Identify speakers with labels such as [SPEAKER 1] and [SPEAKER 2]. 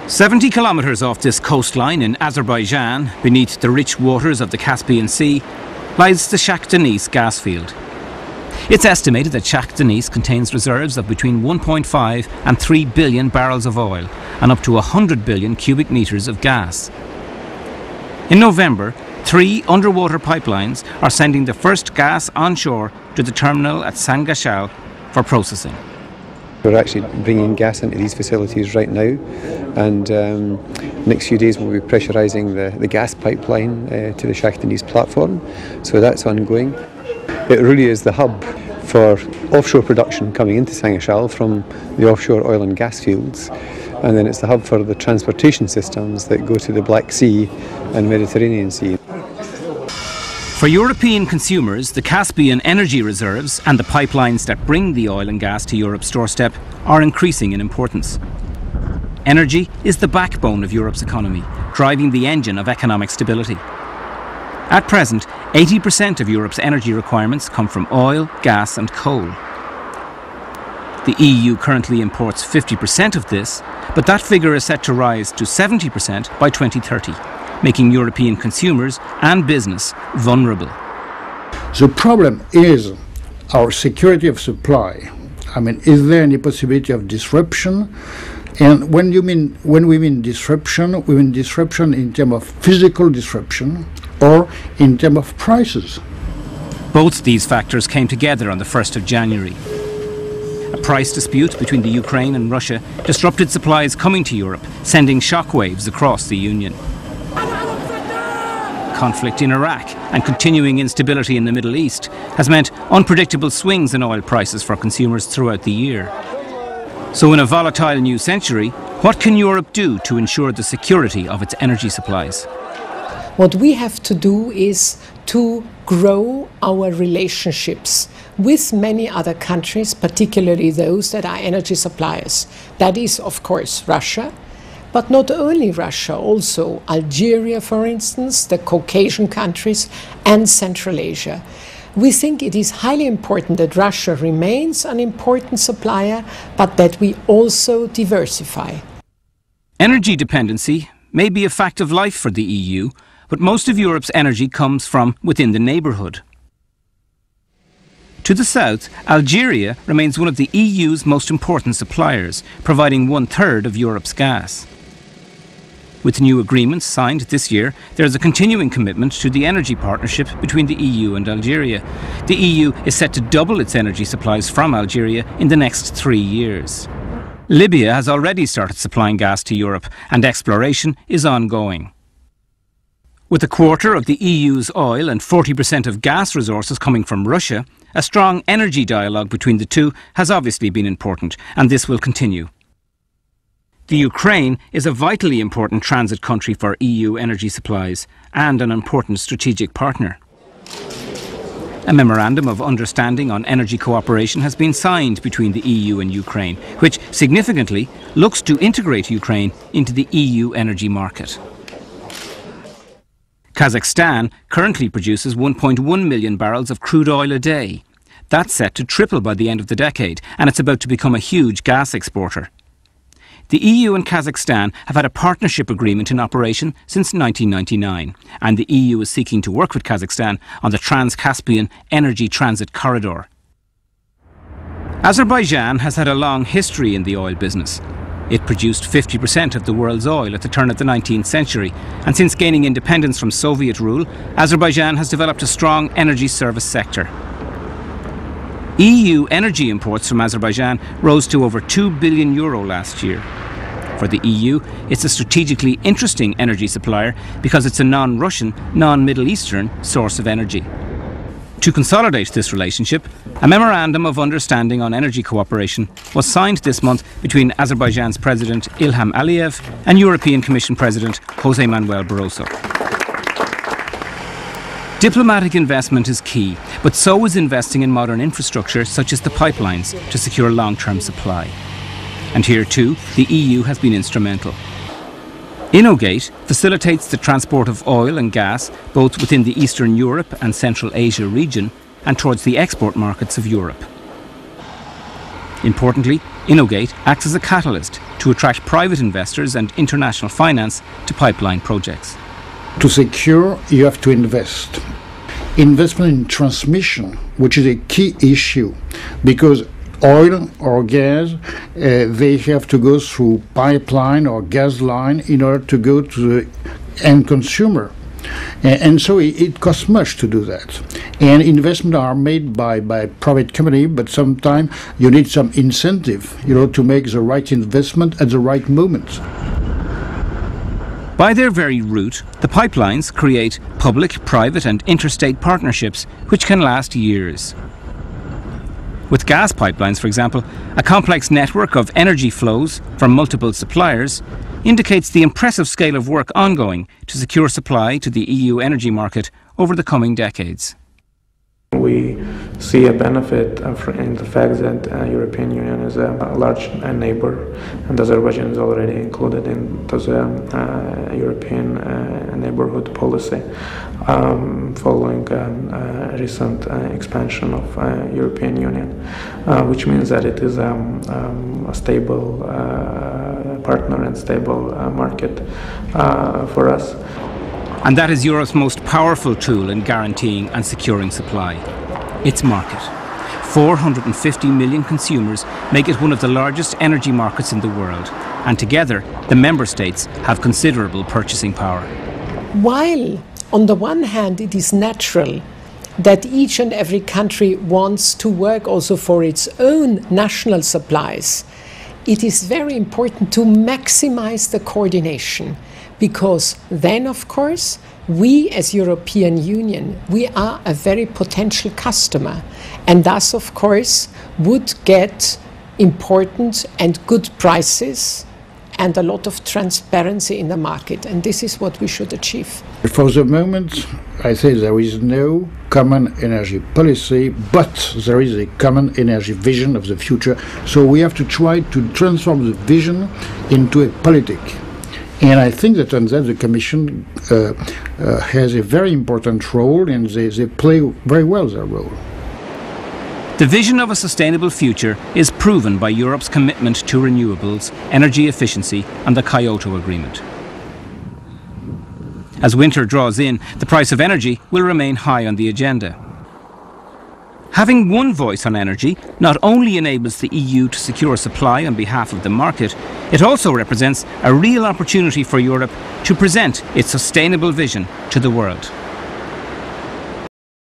[SPEAKER 1] 70 kilometres off this coastline in Azerbaijan, beneath the rich waters of the Caspian Sea, lies the Shah Deniz gas field. It's estimated that Shah Deniz contains reserves of between 1.5 and 3 billion barrels of oil and up to 100 billion cubic metres of gas. In November, 3 underwater pipelines are sending the first gas onshore to the terminal at Sangashal for processing.
[SPEAKER 2] We're actually bringing gas into these facilities right now, and next few days we'll be pressurising the gas pipeline to the Shah Deniz platform, so that's ongoing. It really is the hub for offshore production coming into Sangashal from the offshore oil and gas fields, and then it's the hub for the transportation systems that go to the Black Sea and Mediterranean Sea.
[SPEAKER 1] For European consumers, the Caspian energy reserves and the pipelines that bring the oil and gas to Europe's doorstep are increasing in importance. Energy is the backbone of Europe's economy, driving the engine of economic stability. At present, 80% of Europe's energy requirements come from oil, gas and coal. The EU currently imports 50% of this, but that figure is set to rise to 70% by 2030. Making European consumers and business vulnerable.
[SPEAKER 3] The problem is our security of supply. I mean, is there any possibility of disruption? And when we mean disruption, we mean disruption in terms of physical disruption or in terms of prices.
[SPEAKER 1] Both these factors came together on the 1st of January. A price dispute between the Ukraine and Russia disrupted supplies coming to Europe, sending shockwaves across the Union. Conflict in Iraq and continuing instability in the Middle East has meant unpredictable swings in oil prices for consumers throughout the year. So in a volatile new century, what can Europe do to ensure the security of its energy supplies?
[SPEAKER 4] What we have to do is to grow our relationships with many other countries, particularly those that are energy suppliers. That is, of course, Russia. But not only Russia, also Algeria, for instance, the Caucasian countries and Central Asia. We think it is highly important that Russia remains an important supplier, but that we also diversify.
[SPEAKER 1] Energy dependency may be a fact of life for the EU, but most of Europe's energy comes from within the neighbourhood. To the south, Algeria remains one of the EU's most important suppliers, providing 1/3 of Europe's gas. With new agreements signed this year, there is a continuing commitment to the energy partnership between the EU and Algeria. The EU is set to double its energy supplies from Algeria in the next 3 years. Libya has already started supplying gas to Europe, and exploration is ongoing. With a quarter of the EU's oil and 40% of gas resources coming from Russia, a strong energy dialogue between the two has obviously been important, and this will continue. The Ukraine is a vitally important transit country for EU energy supplies and an important strategic partner. A memorandum of understanding on energy cooperation has been signed between the EU and Ukraine, which significantly looks to integrate Ukraine into the EU energy market. Kazakhstan currently produces 1.1 million barrels of crude oil a day. That's set to triple by the end of the decade, and it's about to become a huge gas exporter. The EU and Kazakhstan have had a partnership agreement in operation since 1999, and the EU is seeking to work with Kazakhstan on the Trans-Caspian Energy Transit Corridor. Azerbaijan has had a long history in the oil business. It produced 50% of the world's oil at the turn of the 19th century, and since gaining independence from Soviet rule, Azerbaijan has developed a strong energy service sector. EU energy imports from Azerbaijan rose to over €2 billion last year. For the EU, it's a strategically interesting energy supplier because it's a non-Russian, non-Middle Eastern source of energy. To consolidate this relationship, a memorandum of understanding on energy cooperation was signed this month between Azerbaijan's President Ilham Aliyev and European Commission President José Manuel Barroso. Diplomatic investment is key, but so is investing in modern infrastructure such as the pipelines to secure long-term supply. And here too, the EU has been instrumental. Innogate facilitates the transport of oil and gas both within the Eastern Europe and Central Asia region and towards the export markets of Europe. Importantly, Innovate acts as a catalyst to attract private investors and international finance to pipeline projects.
[SPEAKER 3] To secure, you have to invest. Investment in transmission, which is a key issue, because oil or gas, they have to go through pipeline or gas line in order to go to the end consumer. And so it costs much to do that. And investments are made by private company, but sometimes you need some incentive, to make the right investment at the right moment.
[SPEAKER 1] By their very root, the pipelines create public, private and interstate partnerships which can last years. With gas pipelines, for example, a complex network of energy flows from multiple suppliers indicates the impressive scale of work ongoing to secure supply to the EU energy market over the coming decades.
[SPEAKER 5] We see a benefit in the fact that the European Union is a large neighbor, and Azerbaijan is already included in the European neighborhood policy following recent expansion of European Union, which means that it is a stable partner and stable market for us.
[SPEAKER 1] And that is Europe's most powerful tool in guaranteeing and securing supply, its market. 450 million consumers make it one of the largest energy markets in the world, and together the member states have considerable purchasing power.
[SPEAKER 4] While on the one hand it is natural that each and every country wants to work also for its own national supplies, it is very important to maximize the coordination. Because then, of course, we as European Union, we are a very potential customer, and thus, of course, would get important and good prices and a lot of transparency in the market, and this is what we should achieve.
[SPEAKER 3] For the moment, I say there is no common energy policy, but there is a common energy vision of the future, so we have to try to transform the vision into a politic. And I think that on that the Commission has a very important role, and they play very well their role.
[SPEAKER 1] The vision of a sustainable future is proven by Europe's commitment to renewables, energy efficiency and the Kyoto Agreement. As winter draws in, the price of energy will remain high on the agenda. Having one voice on energy not only enables the EU to secure supply on behalf of the market, it also represents a real opportunity for Europe to present its sustainable vision to the world.